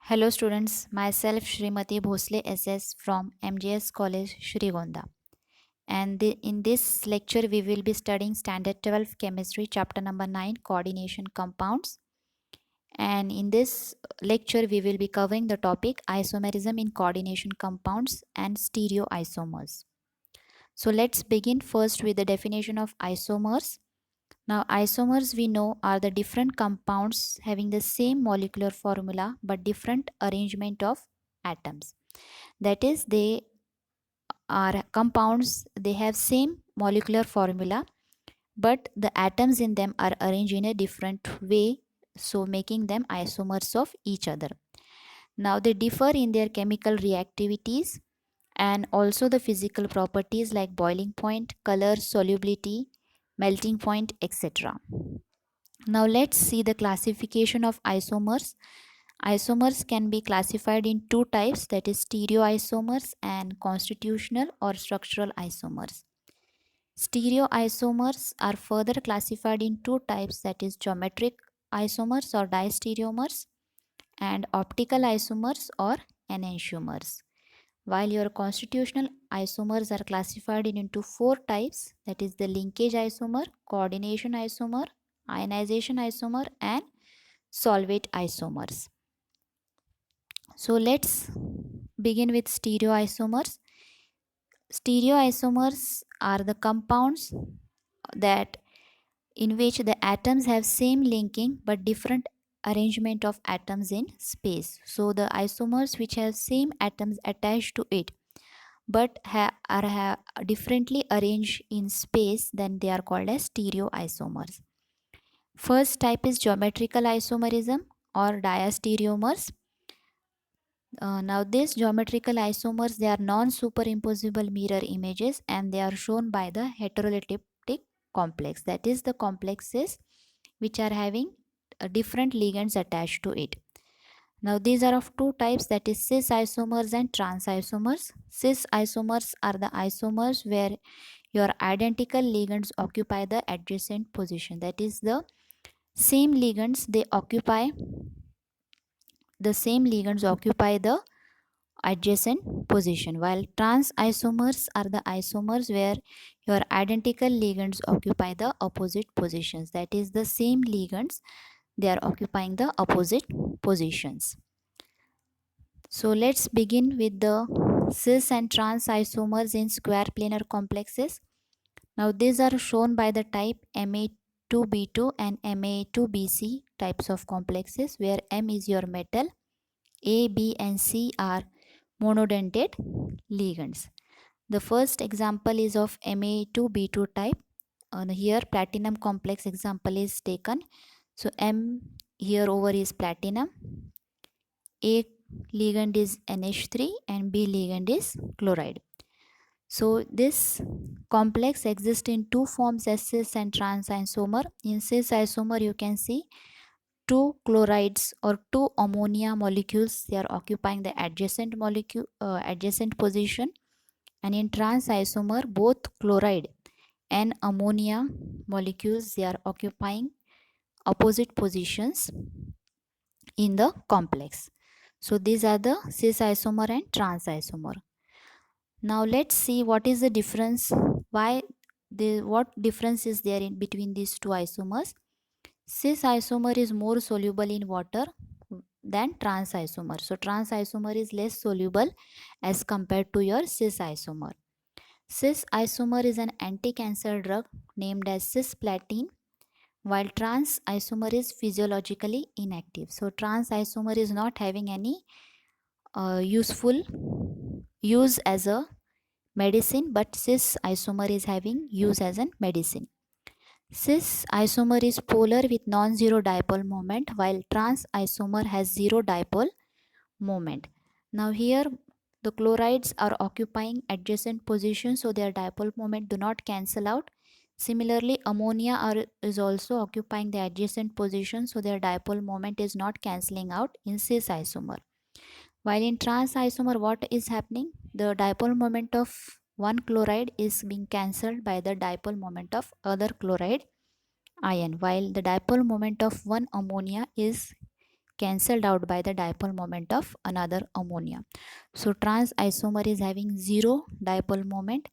Hello students, myself Shrimati Bhosle SS from MJS College Shrigonda. In this lecture we will be studying standard 12 chemistry chapter number 9 coordination compounds, and in this lecture we will be covering the topic isomerism in coordination compounds and stereoisomers. So let's begin first with the definition of isomers. Now, isomers we know are the different compounds having the same molecular formula but different arrangement of atoms. That is, they are compounds, they have same molecular formula but the atoms in them are arranged in a different way, so making them isomers of each other. Now, they differ in their chemical reactivities and also the physical properties like boiling point, color, solubility, melting point, etc. Now let's see the classification of isomers. Isomers can be classified in two types, that is stereoisomers and constitutional or structural isomers. Stereoisomers are further classified in two types, that is geometric isomers or diastereomers and optical isomers or enantiomers. While your constitutional isomers are classified into four types, that is the linkage isomer, coordination isomer, ionization isomer and solvate isomers. So let's begin with stereoisomers. Stereoisomers are the compounds that in which the atoms have same linking but different arrangement of atoms in space. So the isomers which have same atoms attached to it but are differently arranged in space, then they are called as stereoisomers. First type is geometrical isomerism or diastereomers. Now these geometrical isomers, they are non-superimposable mirror images and they are shown by the heteroleptic complex, that is the complexes which are having different ligands attached to it. Now these are of two types, that is cis isomers and trans isomers. Cis isomers are the isomers where your identical ligands occupy the adjacent position, that is the same ligands they occupy the adjacent position, while trans isomers are the isomers where your identical ligands occupy the opposite positions, that is the same ligands they are occupying the opposite positions. So let's begin with the cis and trans isomers in square planar complexes. Now these are shown by the type Ma2B2 and Ma2BC types of complexes, where M is your metal, A, B and C are monodentate ligands. The first example is of Ma2B2 type. Here platinum complex example is taken. So M here over is platinum, A ligand is NH3 and B ligand is chloride. So this complex exists in two forms as cis and trans isomer. In cis isomer you can see two chlorides or two ammonia molecules, they are occupying the adjacent position, and in trans isomer both chloride and ammonia molecules, they are occupying opposite positions in the complex. So these are the cis isomer and trans isomer. Now let's see what is the difference, what difference is there in between these two isomers. Cis isomer is more soluble in water than trans isomer. So trans isomer is less soluble as compared to your cis isomer. Cis isomer is an anti-cancer drug named as cisplatin, while trans isomer is physiologically inactive. So trans isomer is not having any useful use as a medicine, but cis isomer is having use as a medicine. Cis isomer is polar with non-zero dipole moment, while trans isomer has zero dipole moment. Now here the chlorides are occupying adjacent positions, so their dipole moment do not cancel out. Similarly, ammonia is also occupying the adjacent position, so their dipole moment is not cancelling out in cis isomer. While in trans isomer, what is happening? The dipole moment of one chloride is being cancelled by the dipole moment of other chloride ion, while the dipole moment of one ammonia is cancelled out by the dipole moment of another ammonia. So trans isomer is having zero dipole moment,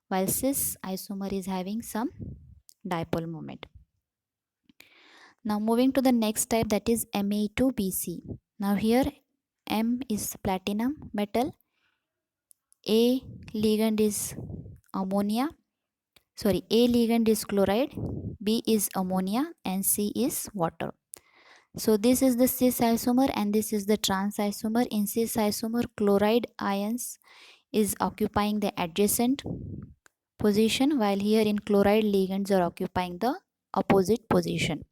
while cis isomer is having some dipole moment. Now moving to the next type, that is Ma2Bc. Now here M is platinum metal, A ligand is ammonia, A ligand is chloride, B is ammonia, and C is water. So this is the cis isomer and this is the trans isomer. In cis isomer, chloride ions is occupying the adjacent position, while here in chloride ligands are occupying the opposite position.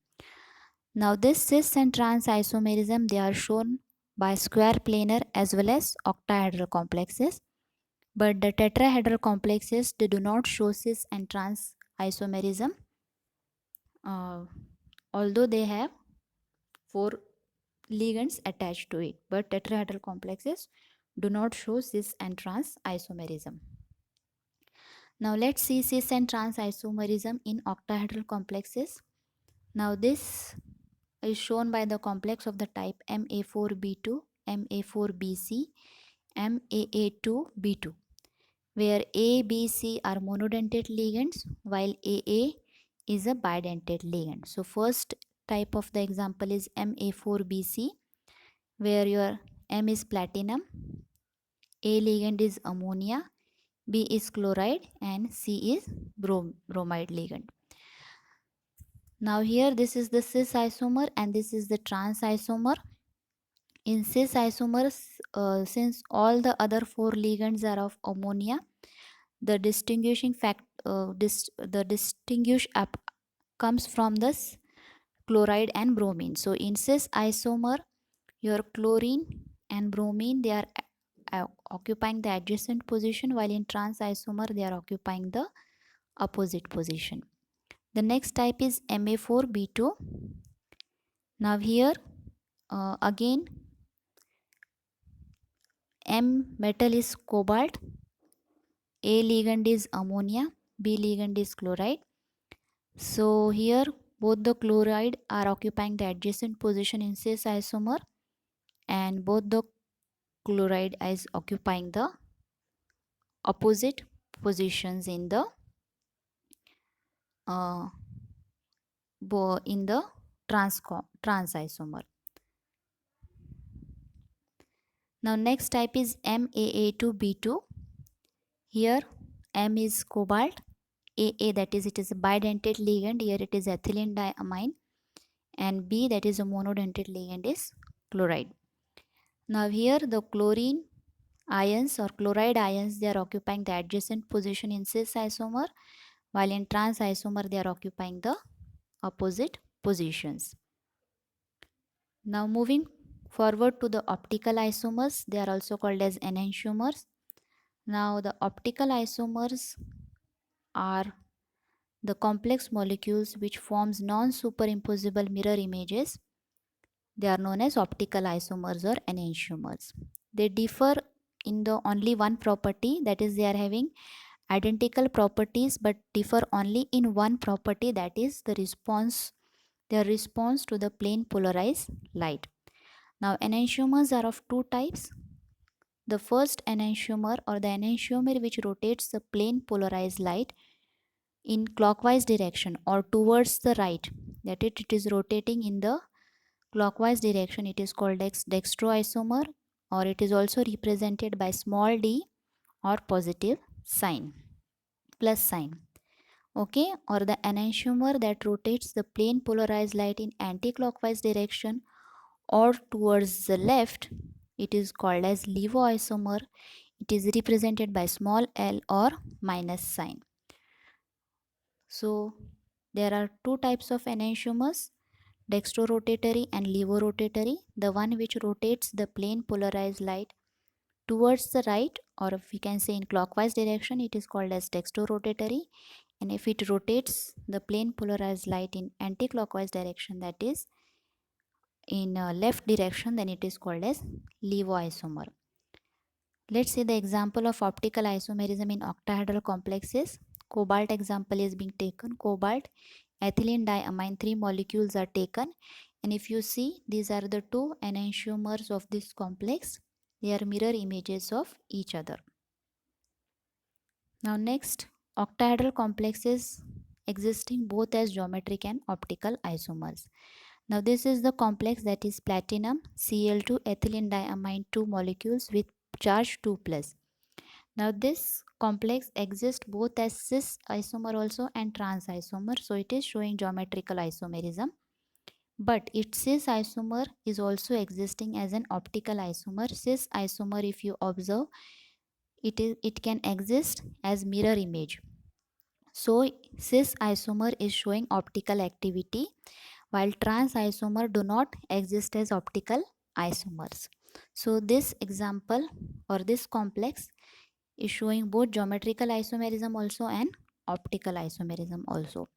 Now this cis and trans isomerism, they are shown by square planar as well as octahedral complexes, but the tetrahedral complexes, they do not show cis and trans isomerism, although they have 4 ligands attached to it, but tetrahedral complexes do not show cis and trans isomerism. Now let's see cis and trans isomerism in octahedral complexes. Now this is shown by the complex of the type Ma4B2, Ma4BC, MAA2B2, where A, B, C are monodentate ligands while AA is a bidentate ligand. So first type of the example is Ma4BC, where your M is platinum, A ligand is ammonia, B is chloride, and C is bromide ligand. Now here this is the cis isomer and this is the trans isomer. In cis isomers, since all the other 4 ligands are of ammonia, the distinguishing fact, the distinguish up comes from this chloride and bromine. So in cis isomer, your chlorine and bromine, they are occupying the adjacent position, while in trans isomer they are occupying the opposite position. The next type is Ma4B2. Now here again M metal is cobalt, A ligand is ammonia, B ligand is chloride. So here both the chloride are occupying the adjacent position in cis isomer and both the chloride is occupying the opposite positions in the trans isomer. Now next type is MAA2B2. Here M is cobalt, AA, that is it is a bidentate ligand, here it is ethylene diamine, and B, that is a monodentate ligand, is chloride. Now here the chlorine ions or chloride ions, they are occupying the adjacent position in cis isomer, while in trans isomer they are occupying the opposite positions. Now moving forward to the optical isomers, they are also called as enantiomers. Now the optical isomers are the complex molecules which forms non-superimposable mirror images. They are known as optical isomers or enantiomers. They differ in the only one property, that is they are having identical properties but differ only in one property, that is their response to the plane polarized light. Now enantiomers are of two types. The first enantiomer or the enantiomer which rotates the plane polarized light in clockwise direction or towards the right, that it is rotating in the clockwise direction, it is called dextroisomer, or it is also represented by small d or positive sign, plus sign. Okay, or the enantiomer that rotates the plane polarized light in anti-clockwise direction or towards the left, it is called as levoisomer. It is represented by small l or minus sign. So there are two types of enantiomers, dextrorotatory and levorotatory. The one which rotates the plane polarized light towards the right, or if we can say in clockwise direction, it is called as dextrorotatory, and if it rotates the plane polarized light in anti-clockwise direction, that is in left direction, then it is called as levoisomer. Let's see the example of optical isomerism in octahedral complexes. Cobalt example is being taken. Cobalt, ethylene diamine, 3 molecules are taken And if you see, these are the two enantiomers of this complex. They are mirror images of each other. Now next, octahedral complexes existing both as geometric and optical isomers. Now this is the complex that is platinum Cl2 ethylene diamine 2 molecules with charge 2 plus. Now this complex exists both as cis isomer also and trans isomer, so it is showing geometrical isomerism. But its cis isomer is also existing as an optical isomer. Cis isomer, if you observe, it can exist as mirror image. So cis isomer is showing optical activity, while trans isomer do not exist as optical isomers. So this example or this complex is showing both geometrical isomerism also and optical isomerism also.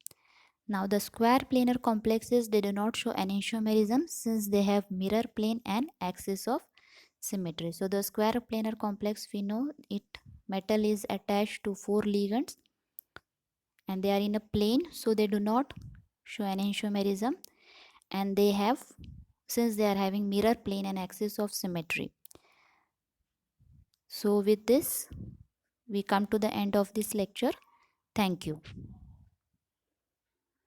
Now the square planar complexes, they do not show enantiomerism since they have mirror plane and axis of symmetry. So the square planar complex, we know it metal is attached to 4 ligands and they are in a plane, so they do not show enantiomerism, and they have, since they are having mirror plane and axis of symmetry. So with this we come to the end of this lecture. Thank you.